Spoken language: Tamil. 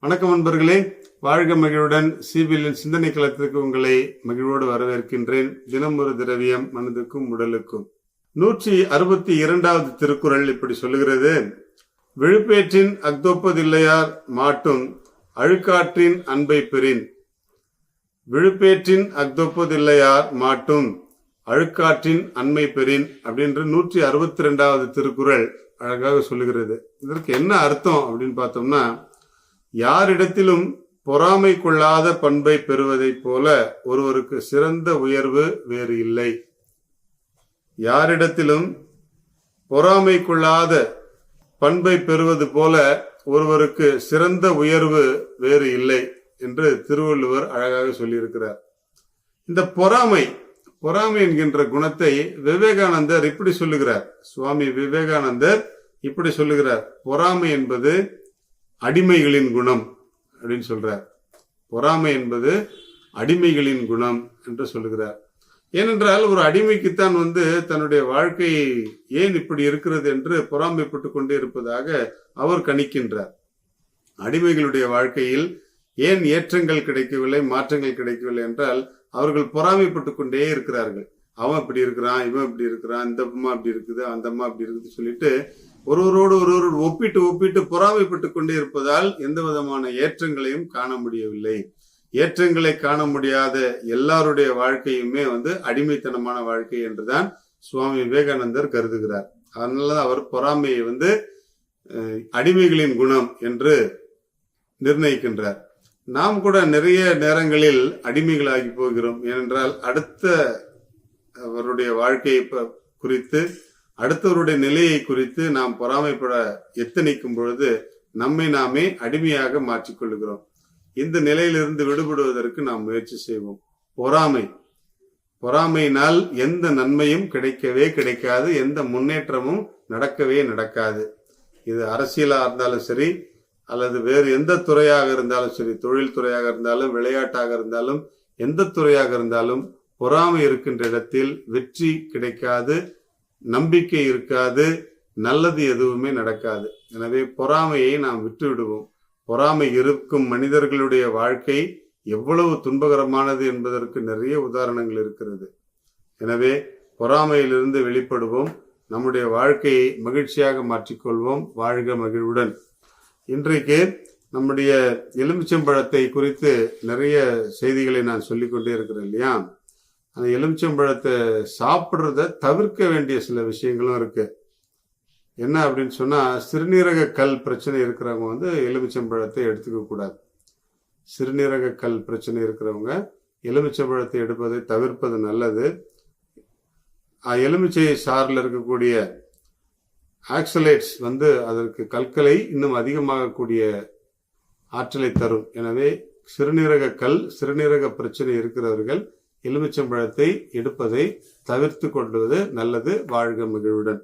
வணக்கம் நண்பர்களே, வாழ்க மகிழ்வுடன் சிபிஎல்லின் சிந்தனை களத்திற்கு உங்களை மகிழ்வோடு வரவேற்கின்றேன். தினம் ஒரு திரவியம் மனதுக்கும் உடலுக்கும். 162வது திருக்குறள் இப்படி சொல்லுகிறது: விழுப்பேற்றின் அக்தொப்பதில்லையார் மாட்டும் அழுக்காற்றின் அன்பை பெறின். விழுப்பேற்றின் அக்தொப்பதில்லையார் மாட்டும் அழுக்காற்றின் அண்மை பெறின் அப்படின்ற 162வது திருக்குறள் அழகாக சொல்லுகிறது. இதற்கு என்ன அர்த்தம் அப்படின்னு பார்த்தோம்னா, யாரிடத்திலும் பொறாமை கொள்ளாத பண்பை பெறுவதைப் போல ஒருவருக்கு சிறந்த உயர்வு வேறு இல்லை. யாரிடத்திலும் பொறாமை கொள்ளாத பண்பை பெறுவது போல ஒருவருக்கு சிறந்த உயர்வு வேறு இல்லை என்று திருவள்ளுவர் அழகாக சொல்லியிருக்கிறார். இந்த பொறாமை என்கின்ற குணத்தை விவேகானந்தர் இப்படி சொல்லுகிறார். சுவாமி விவேகானந்தர் இப்படி சொல்லுகிறார்: பொறாமை என்பது அடிமைகளின் குணம் அப்படின்னு சொல்றார். பொறாமை என்பது அடிமைகளின் குணம் என்று சொல்லுகிறார். ஏனென்றால் ஒரு அடிமைக்குத்தான் தன்னுடைய வாழ்க்கை ஏன் இப்படி இருக்கிறது என்று பொறாமைப்பட்டு கொண்டே இருப்பதாக அவர் கணிக்கின்றார். அடிமைகளுடைய வாழ்க்கையில் ஏன் ஏற்றங்கள் கிடைக்கவில்லை, மாற்றங்கள் கிடைக்கவில்லை என்றால் அவர்கள் பொறாமைப்பட்டு கொண்டே இருக்கிறார்கள். அவன் இப்படி இருக்கிறான், இவன் இப்படி இருக்கிறான், இந்த அம்மா அப்படி இருக்குது, அந்த அம்மா அப்படி இருக்குது சொல்லிட்டு ஒருவரோடு ஒப்பிட்டு பொறாமைப்பட்டு கொண்டே இருப்பதால் எந்த விதமான ஏற்றங்களையும் காண முடியவில்லை. ஏற்றங்களை காண முடியாத எல்லாருடைய வாழ்க்கையுமே அடிமைத்தனமான வாழ்க்கை என்றுதான் சுவாமி விவேகானந்தர் கருதுகிறார். அதனால அவர் பொறாமையை அடிமைகளின் குணம் என்று நிர்ணயிக்கின்றார். நாம் கூட நிறைய நேரங்களில் அடிமைகளாகி போகிறோம். ஏனென்றால் அவருடைய வாழ்க்கையை குறித்து, அடுத்தவருடைய நிலையை குறித்து நாம் பொறாமைப்பட எத்தனிக்கும் பொழுது நம்மை நாமே அடிமையாக மாற்றிக்கொள்கிறோம். இந்த நிலையிலிருந்து விடுபடுவதற்கு நாம் முயற்சி செய்வோம். பொறாமையினால் எந்த நன்மையும் கிடைக்காது, எந்த முன்னேற்றமும் நடக்காது. இது அரசியலா இருந்தாலும் சரி, அல்லது வேறு எந்த துறையாக இருந்தாலும் சரி, தொழில் துறையாக இருந்தாலும், விளையாட்டாக இருந்தாலும், எந்த துறையாக இருந்தாலும், பொறாமை இருக்கின்ற இடத்தில் வெற்றி கிடைக்காது, நம்பிக்கை இருக்காது, நல்லது எதுவுமே நடக்காது. எனவே பொறாமையை நாம் விட்டு விடுவோம். பொறாமை இருக்கும் மனிதர்களுடைய வாழ்க்கை எவ்வளவு துன்பகரமானது என்பதற்கு நிறைய உதாரணங்கள் இருக்கிறது. எனவே பொறாமையிலிருந்து வெளிப்படுவோம், நம்முடைய வாழ்க்கையை மகிழ்ச்சியாக மாற்றிக்கொள்வோம். வாழ்க மகிழ்வுடன். இன்றைக்கு நம்முடைய எலுமிச்சம்பழத்தை குறித்து நிறைய செய்திகளை நான் சொல்லிக்கொண்டே இருக்கிறேன் இல்லையா? அந்த எலுமிச்சம்பழத்தை சாப்பிட்றத தவிர்க்க வேண்டிய சில விஷயங்களும் இருக்கு. என்ன அப்படின்னு சொன்னா, சிறுநீரக கல் பிரச்சனை இருக்கிறவங்க எலுமிச்சம்பழத்தை எடுத்துக்க கூடாது. சிறுநீரக கல் பிரச்சனை இருக்கிறவங்க எலுமிச்சம்பழத்தை எடுப்பதை தவிர்ப்பது நல்லது. எலுமிச்சை சாறில் இருக்கக்கூடிய ஆக்சலேட்ஸ் அதற்கு கற்களை இன்னும் அதிகமாகக்கூடிய ஆற்றலை தரும். எனவே சிறுநீரக பிரச்சனை இருக்கிறவர்கள் எலுமிச்சம்பழத்தை எடுப்பதை தவிர்த்து கொள்வது நல்லது. வாழ்க மகிழ்வுடன்.